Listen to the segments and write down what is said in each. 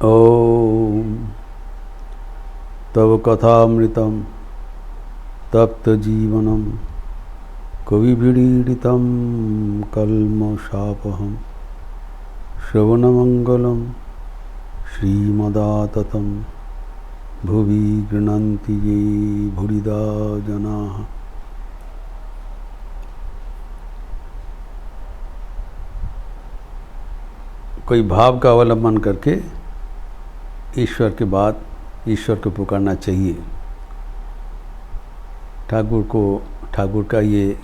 ॐ तव कथामृतं तप्तजीवनं कविभिरीडितं कल्मषापहं श्रवणमङ्गलं श्रीमदाततं भुवि गृह्णन्ति ये भूरिदा जनाः। कोई भाव का अवलंबन करके ईश्वर के बाद ईश्वर को पुकारना चाहिए। ठाकुर का ये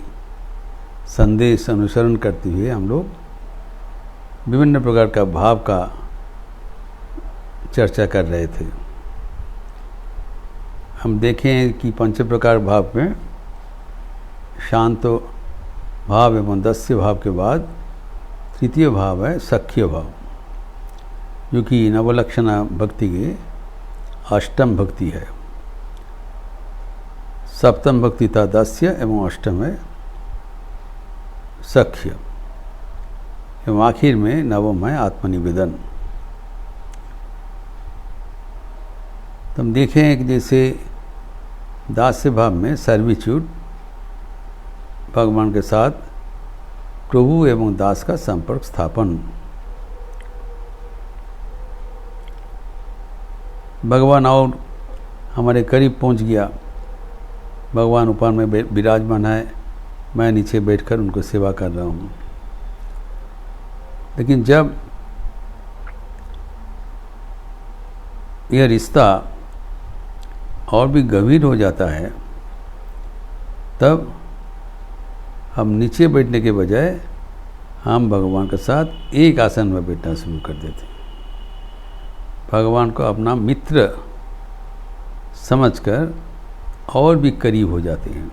संदेश अनुसरण करते हुए हम लोग विभिन्न प्रकार का भाव का चर्चा कर रहे थे। हम देखें कि पंच प्रकार भाव में शांत भाव एवं दस्य भाव के बाद तृतीय भाव है सख्य भाव, जो कि नवलक्षणा भक्ति के अष्टम भक्ति है। सप्तम भक्ति था दस्य एवं अष्टम है सख्य एवं आखिर में नवम है आत्मनिवेदन। तो हम देखें कि जैसे दास्य भाव में सर्विट्यूड भगवान के साथ प्रभु एवं दास का संपर्क स्थापन। भगवान और हमारे करीब पहुंच गया, भगवान ऊपर में विराजमान है, मैं नीचे बैठकर उनको सेवा कर रहा हूँ। लेकिन जब यह रिश्ता और भी गंभीर हो जाता है, तब हम नीचे बैठने के बजाय हम भगवान के साथ एक आसन में बैठना शुरू कर देते हैं। भगवान को अपना मित्र समझकर और भी करीब हो जाते हैं।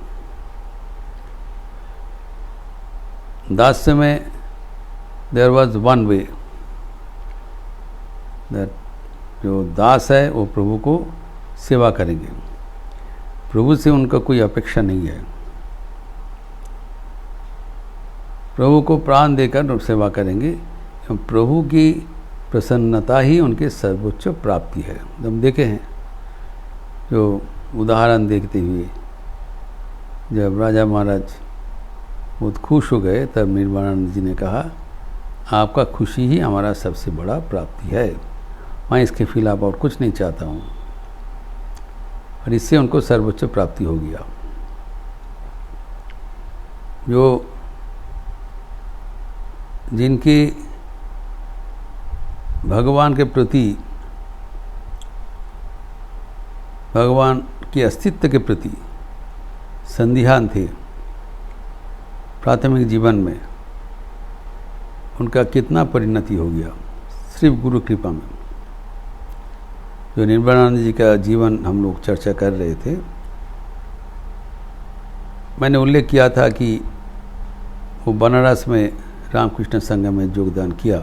दास्य में देयर वॉज वन वे, जो दास है वो प्रभु को सेवा करेंगे, प्रभु से उनका कोई अपेक्षा नहीं है। प्रभु को प्राण देकर सेवा करेंगे, प्रभु की प्रसन्नता ही उनके सर्वोच्च प्राप्ति है। हम देखे हैं, जो उदाहरण देखते हुए जब राजा महाराज बहुत खुश हो गए, तब निर्वाणानंद जी ने कहा, आपका खुशी ही हमारा सबसे बड़ा प्राप्ति है, मैं इसके खिलाफ और कुछ नहीं चाहता हूँ। और इससे उनको सर्वोच्च प्राप्ति हो गया। जो जिनकी भगवान के प्रति, भगवान के अस्तित्व के प्रति संदिहान थे प्राथमिक जीवन में, उनका कितना परिणति हो गया सिर्फ गुरु कृपा में। जो निर्वाणानंद जी का जीवन हम लोग चर्चा कर रहे थे, मैंने उल्लेख किया था कि वो बनारस में रामकृष्ण संघ में योगदान किया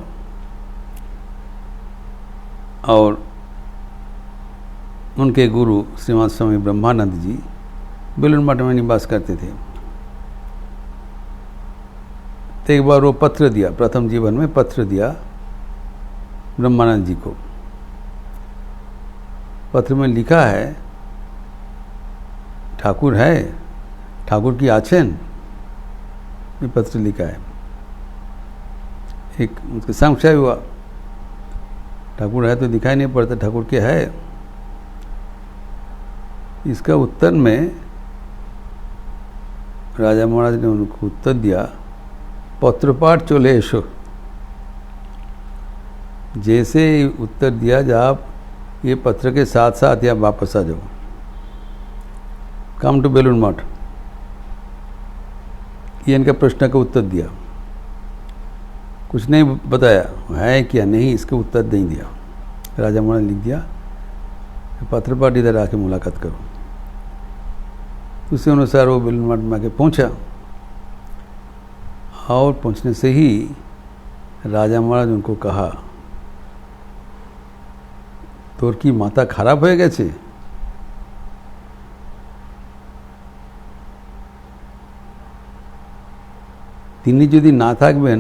और उनके गुरु श्रीमान स्वामी ब्रह्मानंद जी बेलूर मठ में निवास करते थे। तो एक बार वो पत्र दिया, प्रथम जीवन में पत्र दिया ब्रह्मानंद जी को। पत्र में लिखा है, ठाकुर है, ठाकुर की आछन, ये पत्र लिखा है। एक उसका संशय हुआ, ठाकुर है तो दिखाई नहीं पड़ता, ठाकुर के है। इसका उत्तर में राजा महाराज ने उनको उत्तर दिया, पत्रपाठ चले एसो। जैसे उत्तर दिया, जब आप ये पत्र के साथ साथ या वापस आ जाओ, कम टू बेलूर मठ, ये इनका प्रश्न का उत्तर दिया। कुछ नहीं बताया है क्या नहीं, इसका उत्तर नहीं दिया। राजा महाराज लिख दिया, पत्रपाठ इधर आके मुलाकात करो। उसी अनुसार वो बेलूर मठ में आके पहुँचा, और पहुँचने से ही राजा महाराज उनको कहा, তোর কি মাথা খারাপ হয়ে গেছে? তিনি যদি না থাকবেন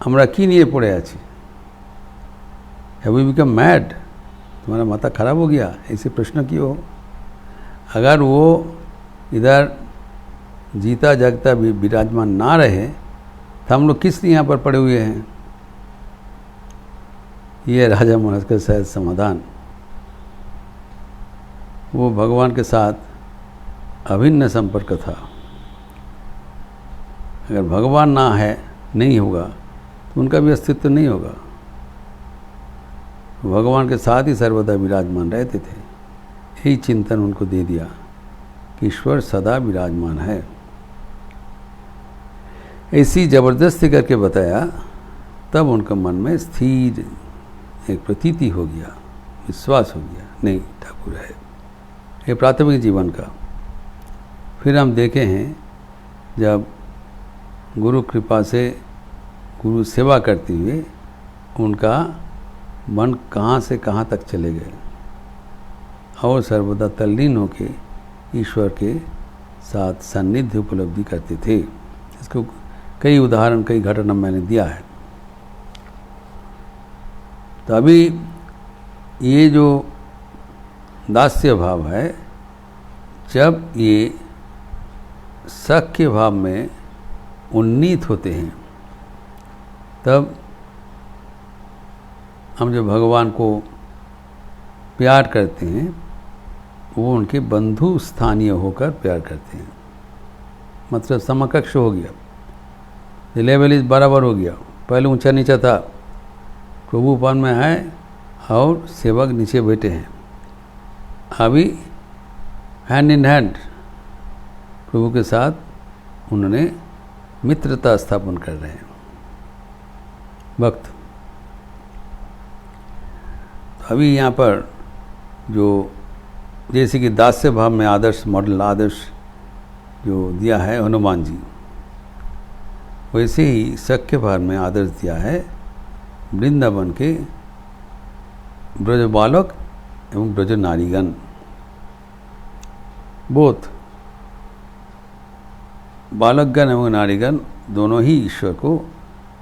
আমরা কি নিয়ে পড়ে আছি? हैव यू बिकम मैड, तुम्हारा माथा खराब हो गया, ऐसे प्रश्न क्यों? अगर वो इधर जीता जागता भी विराजमान ना रहे तो हम लोग किस लिए यहाँ पर पड़े हुए हैं? ये राजा महाराज का शायद समाधान। वो भगवान के साथ अभिन्न संपर्क था। अगर भगवान ना है, नहीं होगा, तो उनका भी अस्तित्व नहीं होगा। भगवान के साथ ही सर्वदा विराजमान रहते थे। यही चिंतन उनको दे दिया कि ईश्वर सदा विराजमान है। ऐसी जबरदस्ती करके बताया, तब उनके मन में स्थिर एक प्रतीति हो गया, विश्वास हो गया, नहीं ठाकुर है। ये प्राथमिक जीवन का। फिर हम देखे हैं जब गुरु कृपा से गुरु सेवा करते हुए उनका मन कहाँ से कहाँ तक चले गए और सर्वदा तल्लीन होके ईश्वर के साथ सान्निध्य उपलब्धि करते थे। इसको कई उदाहरण, कई घटना मैंने दिया है। तो अभी ये जो दास्य भाव है, जब ये सख्य भाव में उन्नीत होते हैं, तब हम जो भगवान को प्यार करते हैं वो उनके बंधु स्थानीय होकर प्यार करते हैं। मतलब समकक्ष हो गया, लेवल इज बराबर हो गया। पहले ऊंचा नीचा था, प्रभु ऊपर में है और सेवक नीचे बैठे हैं। अभी हैंड इन हैंड प्रभु के साथ उन्होंने मित्रता स्थापन कर रहे हैं भक्त। तो अभी यहाँ पर जो जैसे कि दास्य भाव में आदर्श मॉडल, आदर्श जो दिया है हनुमान जी, वैसे ही सख्य भाव में आदर्श दिया है वृंदावन के ब्रज बालक एवं ब्रज नारीगण। बोथ बालकगण एवं नारीगण दोनों ही ईश्वर को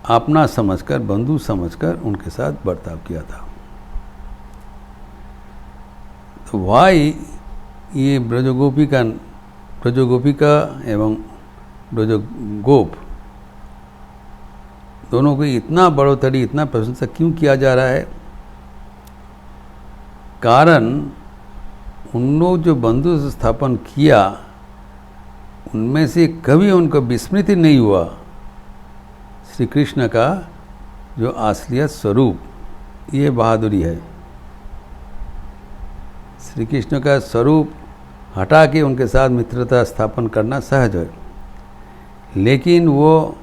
अपना समझकर, बंधु समझकर उनके साथ बर्ताव किया था। तो वाई ये ब्रजगोपिका एवं ब्रजगोप दोनों को इतना बढ़ोतरी, इतना प्रशंसा क्यों किया जा रहा है? कारण उन लोग जो बंधु स्थापन किया, उनमें से कभी उनको विस्मृति नहीं हुआ श्री कृष्ण का जो असलियत स्वरूप। ये बहादुरी है। श्री कृष्ण का स्वरूप हटा के उनके साथ मित्रता स्थापन करना सहज है, लेकिन वो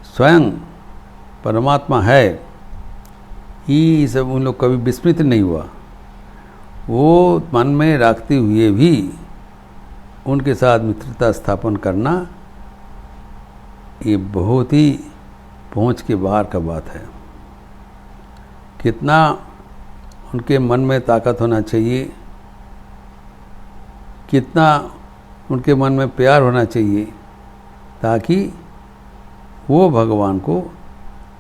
स्वयं परमात्मा है, ये सब उन लोग कभी विस्मृत नहीं हुआ। वो मन में रखते हुए भी उनके साथ मित्रता स्थापन करना, ये बहुत ही पहुंच के बाहर का बात है। कितना उनके मन में ताकत होना चाहिए, कितना उनके मन में प्यार होना चाहिए, ताकि वो भगवान को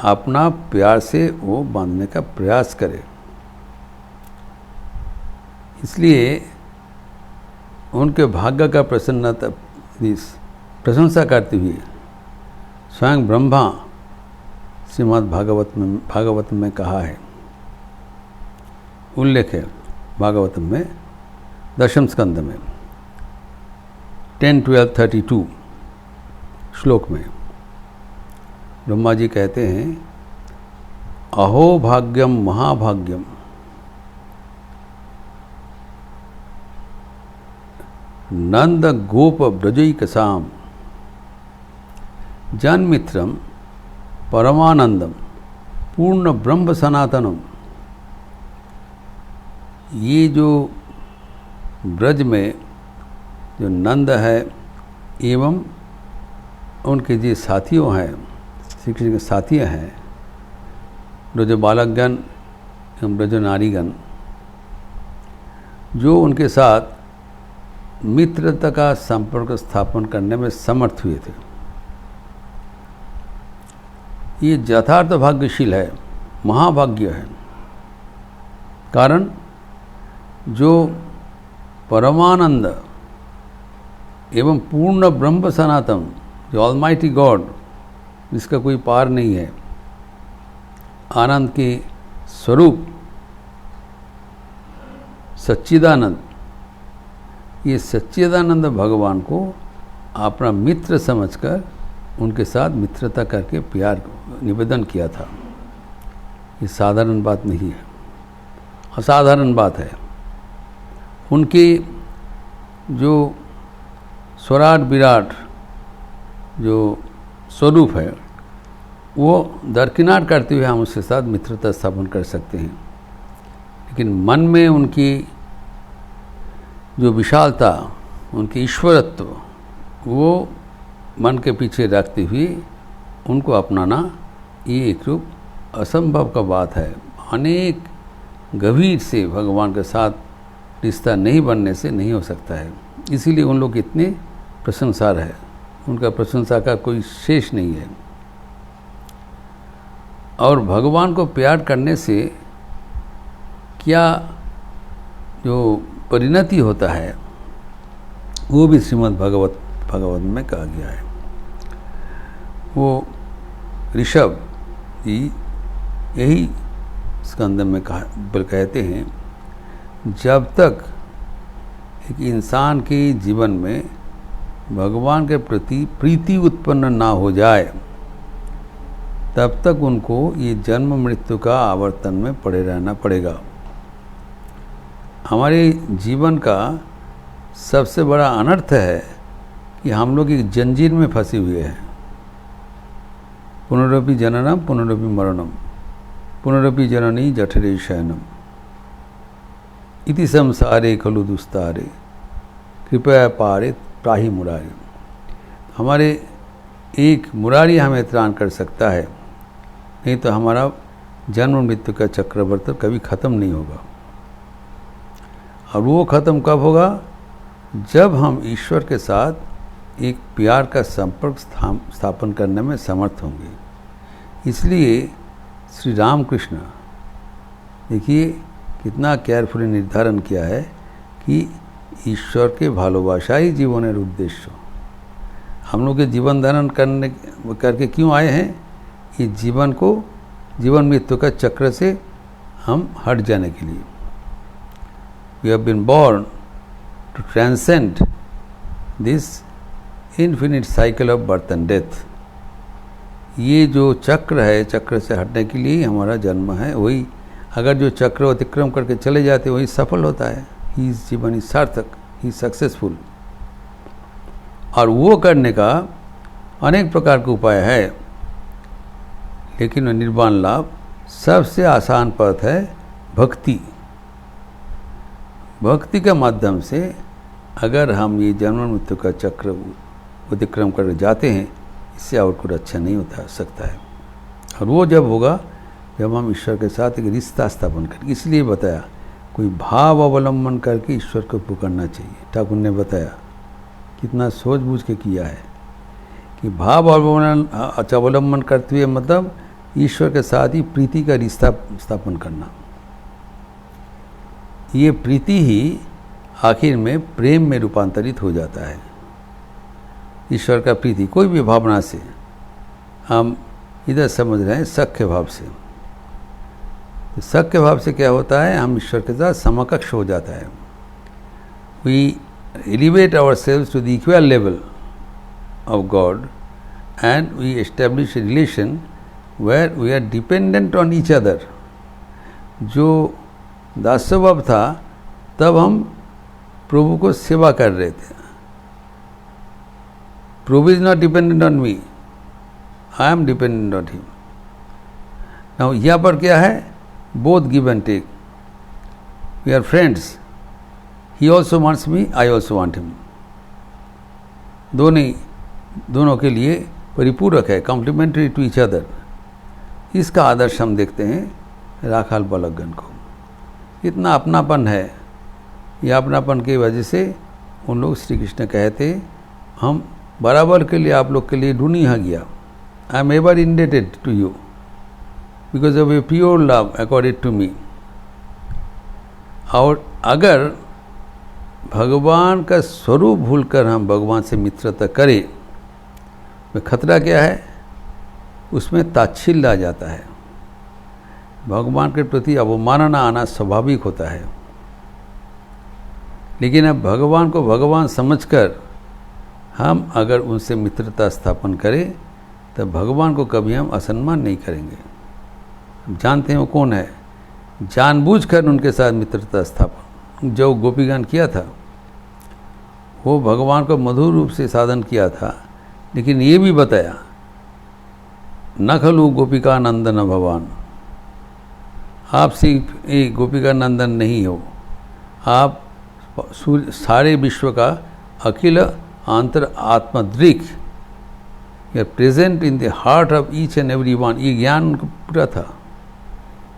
अपना प्यार से वो बांधने का प्रयास करे। इसलिए उनके भाग्य का प्रशंसा करते हुए स्वयं ब्रह्मा श्रीमद् भागवत में कहा है, उल्लेख है भागवतम में 10वें स्कंद में 10-12-32 श्लोक में ब्रह्मा जी कहते हैं, अहो भाग्यम महाभाग्यम नंद गोप ब्रजैकसाम जन्मित्रम परमानंदम पूर्ण ब्रह्म सनातनम। ये जो ब्रज में जो नंद है एवं उनके जो साथियों हैं, श्री कृष्ण के साथी हैं, ब्रज बालकगण एवं ब्रज नारीगण, जो उनके साथ मित्रता का संपर्क स्थापन करने में समर्थ हुए थे, ये यथार्थ भाग्यशील है, महाभाग्य है। कारण जो परमानंद एवं पूर्ण ब्रह्म सनातन, जो ऑलमाइटी गॉड, जिसका कोई पार नहीं है, आनंद के स्वरूप सच्चिदानंद, ये सच्चिदानंद भगवान को अपना मित्र समझकर उनके साथ मित्रता करके प्यार निवेदन किया था। ये साधारण बात नहीं है, असाधारण बात है। उनके जो स्वराट विराट जो स्वरूप है वो दरकिनार करते हुए हम उसके साथ मित्रता स्थापन कर सकते हैं, लेकिन मन में उनकी जो विशालता, उनकी ईश्वरत्व, वो मन के पीछे रखते हुए उनको अपनाना ये एक रूप असंभव का बात है। अनेक गंभीर से भगवान के साथ रिश्ता नहीं बनने से नहीं हो सकता है। इसीलिए उन लोग इतने प्रशंसार है, उनका प्रशंसा का कोई शेष नहीं है। और भगवान को प्यार करने से क्या जो परिणति होता है वो भी श्रीमद् भगवत में कहा गया है। वो ऋषभ जी यही स्कंद में कहते हैं, जब तक एक इंसान के जीवन में भगवान के प्रति प्रीति उत्पन्न ना हो जाए तब तक उनको ये जन्म मृत्यु का आवर्तन में पड़े रहना पड़ेगा। हमारे जीवन का सबसे बड़ा अनर्थ है कि हम लोग एक जंजीर में फंसे हुए हैं। पुनरपि जननम पुनरपि मरणम पुनरपि जननी जठरे शयनम इति संसारे खलु दुस्तारे कृपया पारे त्राहि मुरारी। हमारे एक मुरारी हमें त्राण कर सकता है, नहीं तो हमारा जन्म मृत्यु का चक्रवर्त कभी ख़त्म नहीं होगा। और वो ख़त्म कब होगा? जब हम ईश्वर के साथ एक प्यार का संपर्क स्थापन करने में समर्थ होंगे। इसलिए श्री रामकृष्ण देखिए कितना केयरफुली निर्धारण किया है कि ईश्वर के भालोबाशा ही जीवनेर उद्देश्य। हम लोग के जीवन धारण करके क्यों आए हैं? ये जीवन मृत्यु का चक्र से हम हट जाने के लिए। We have been born to transcend this infinite cycle of birth and death। ये जो चक्र है, चक्र से हटने के लिए हमारा जन्म है। वही अगर जो चक्र अतिक्रम करके चले जाते वही सफल होता है। ही जीवन सार्थक, ही सक्सेसफुल। और वो करने का अनेक प्रकार के उपाय है, लेकिन निर्वाण लाभ सबसे आसान पथ है भक्ति। भक्ति के माध्यम से अगर हम ये जन्म मृत्यु का चक्र अतिक्रम कर जाते हैं, इससे और कुछ अच्छा नहीं होता सकता है। और वो जब होगा जब हम ईश्वर के साथ एक रिश्ता स्थापन करें। इसलिए बताया कोई भाव अवलंबन करके ईश्वर को पुकारना चाहिए। ठाकुर ने बताया कितना सोच बूझ के किया है कि भाव अवलंबन करते हुए मतलब ईश्वर के साथ ही प्रीति का रिश्ता स्थापन करना। ये प्रीति ही आखिर में प्रेम में रूपांतरित हो जाता है। ईश्वर का प्रीति कोई भी भावना से, हम इधर समझ रहे हैं सख्य भाव से। सख्य भाव से क्या होता है? हम ईश्वर के साथ समकक्ष हो जाता है। We elevate ourselves to the equal level of God and we establish a relation where we are dependent on each other. जो दासभाव था तब हम प्रभु को सेवा कर रहे थे। प्रभु is not dependent on me, I am dependent on him. Now यहाँ पर क्या है? Both give and take. We are friends, he also wants me, I also want him. दोनों के लिए परिपूरक है, कॉम्प्लीमेंट्री टू ईच अदर। इसका आदर्श हम देखते हैं राखाल बालकगण को। इतना अपनापन है। यह अपनापन की वजह से उन लोग श्री कृष्ण कहते, हम बराबर के लिए आप लोग के लिए ढूंढ यहाँ गया। I am ever indebted to you because of a pure love according to me. और अगर भगवान का स्वरूप भूलकर हम भगवान से मित्रता करें तो खतरा क्या है? उसमें ताच्छिल्य आ जाता है, भगवान के प्रति अवमानना आना स्वाभाविक होता है। लेकिन अब भगवान को भगवान समझकर हम अगर उनसे मित्रता स्थापन करें तब भगवान को कभी हम असम्मान नहीं करेंगे। हम जानते हैं वो कौन है, जानबूझकर उनके साथ मित्रता स्थापन जो गोपीगण किया था वो भगवान को मधुर रूप से साधन किया था, लेकिन ये भी बताया न खलु गोपिका नंदन भगवान, आप सिर्फ एक गोपिका नंदन नहीं हो, आप सारे विश्व का अखिल अंतर आत्मदृक्, you are present in the heart of each and every one. ये ज्ञान उनको पूरा था।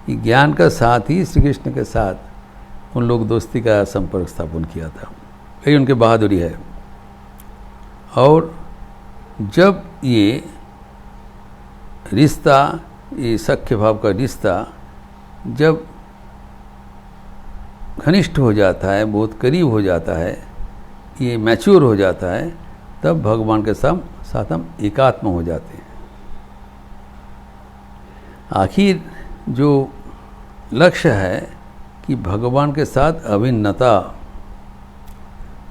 ये ज्ञान का साथ ही श्री कृष्ण के साथ उन लोग दोस्ती का संपर्क स्थापन किया था। यही उनकी बहादुरी है। और जब ये रिश्ता, ये सख्य भाव का रिश्ता जब घनिष्ठ हो जाता है, बहुत करीब हो जाता है, ये मैच्योर हो जाता है, तब भगवान के साथ हम एकात्म हो जाते हैं। आखिर जो लक्ष्य है कि भगवान के साथ अभिन्नता,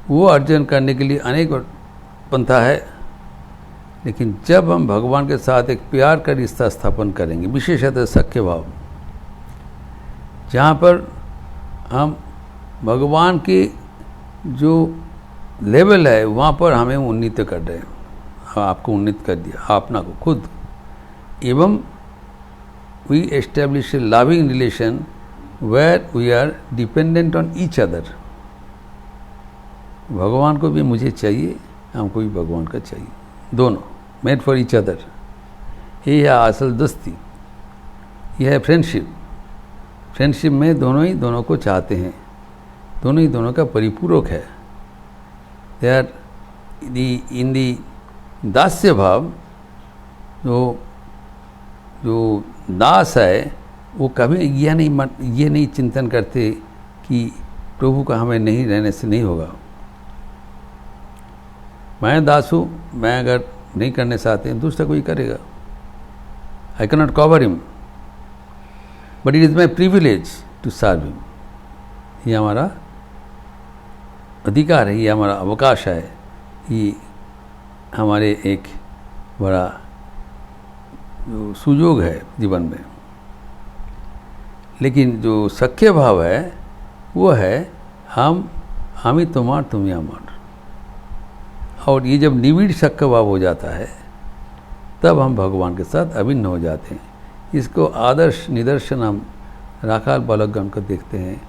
वो अर्जन करने के लिए अनेक पंथा है। लेकिन जब हम भगवान के साथ एक प्यार का रिश्ता स्थापन करेंगे, विशेषतः सख्य भाव, जहाँ पर हम भगवान के जो लेवल है वहाँ पर हमें उन्नीत कर रहे हैं, आपको उन्नीत कर दिया अपना को खुद, एवं we establish a loving relation where we are dependent on each other. भगवान को भी मुझे चाहिए, हमको भी भगवान का चाहिए, दोनों मेड फॉर ईच अदर। ये है असल दोस्ती, यह है फ्रेंडशिप। फ्रेंडशिप में दोनों ही दोनों को चाहते हैं, दोनों ही दोनों का परिपूरक है। दे आर इन दी दास्य भाव, जो दास है वो कभी ये नहीं चिंतन करते कि प्रभु का हमें नहीं रहने से नहीं होगा। मैं दास हूँ, मैं अगर नहीं करने से आते हैं दूसरा कोई करेगा। I can not cover him but it is my privilege to serve him. ये हमारा अधिकार है, ये हमारा अवकाश है, ये हमारे एक बड़ा जो सुयोग है जीवन में। लेकिन जो सख्य भाव है वो है हम ही तुम्हार तुम ही हमार। और ये जब निविड़ सख्य भाव हो जाता है तब हम भगवान के साथ अभिन्न हो जाते हैं। इसको आदर्श निदर्शन हम राखाल बालकगण को देखते हैं।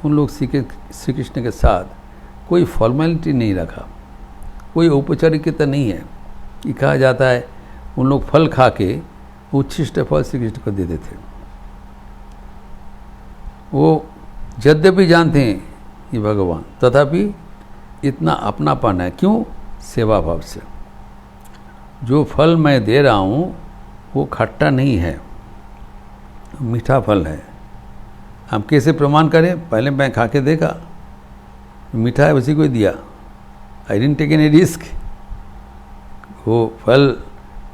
उन लोग श्री कृष्ण के साथ कोई फॉर्मेलिटी नहीं रखा, कोई औपचारिकता नहीं है। ये कहा जाता है उन लोग फल खा के उच्छिष्ट फल श्री कृष्ण को देते थे। वो यद्यपि जानते हैं ये भगवान, तथापि इतना अपनापन है। क्यों? सेवा भाव से। जो फल मैं दे रहा हूँ वो खट्टा नहीं है, मीठा फल है। हम कैसे प्रमाण करें? पहले मैं खा के देखा, मीठा है, उसी को दिया। I didn't take any risk. वो फल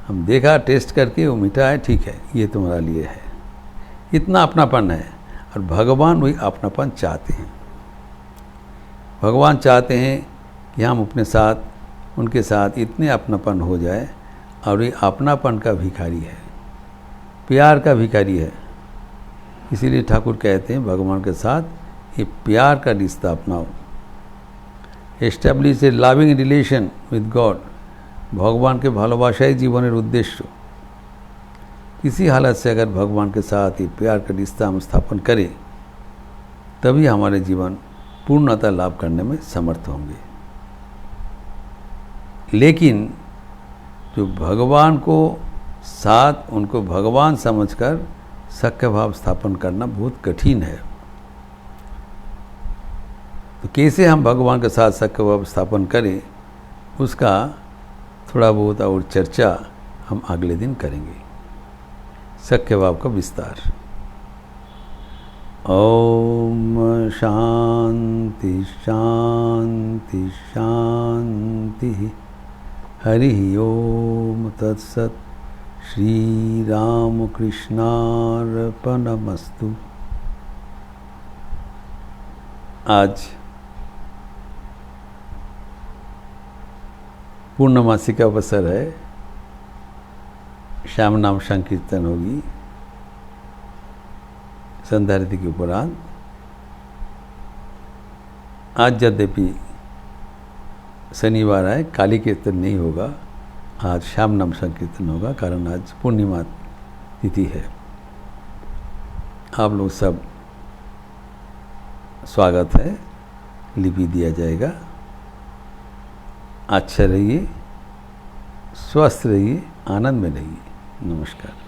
हम देखा, टेस्ट करके वो मीठा है, ठीक है, ये तुम्हारा लिए है। इतना अपनापन है। और भगवान वही अपनापन चाहते हैं। भगवान चाहते हैं कि हम अपने साथ, उनके साथ इतने अपनापन हो जाए। और ये अपनापन का भिखारी है, प्यार का भिखारी है। इसीलिए ठाकुर कहते हैं भगवान के साथ ये प्यार का रिश्ता अपनाओ। Establish A loving relation with God. भगवान के भालोबाशाई जीवनेर उद्देश्य। किसी हालत से अगर भगवान के साथ ये प्यार का रिश्ता हम स्थापन करें तभी हमारे जीवन पूर्णता लाभ करने में समर्थ होंगे। लेकिन जो भगवान को साथ, उनको भगवान समझकर सख्य भाव स्थापन करना बहुत कठिन है। तो कैसे हम भगवान के साथ सख्य भाव स्थापन करें, उसका थोड़ा बहुत और चर्चा हम अगले दिन करेंगे। सख्य भाव का विस्तार। ओम शांति शांति शांति। हरि ओम तत्सत। श्री रामकृष्णार्पणमस्तु। आज पूर्णमासी का अवसर है। श्याम नाम संकीर्तन होगी संध्या आरती के उपरांत। आज यद्यपि शनिवार है, काली कीर्तन नहीं होगा, आज श्याम नाम संकीर्तन होगा, कारण आज पूर्णिमा तिथि है। आप लोग सब स्वागत है, लिपि दिया जाएगा। अच्छे रहिए, स्वस्थ रहिए, आनंद में रहिए। नमस्कार।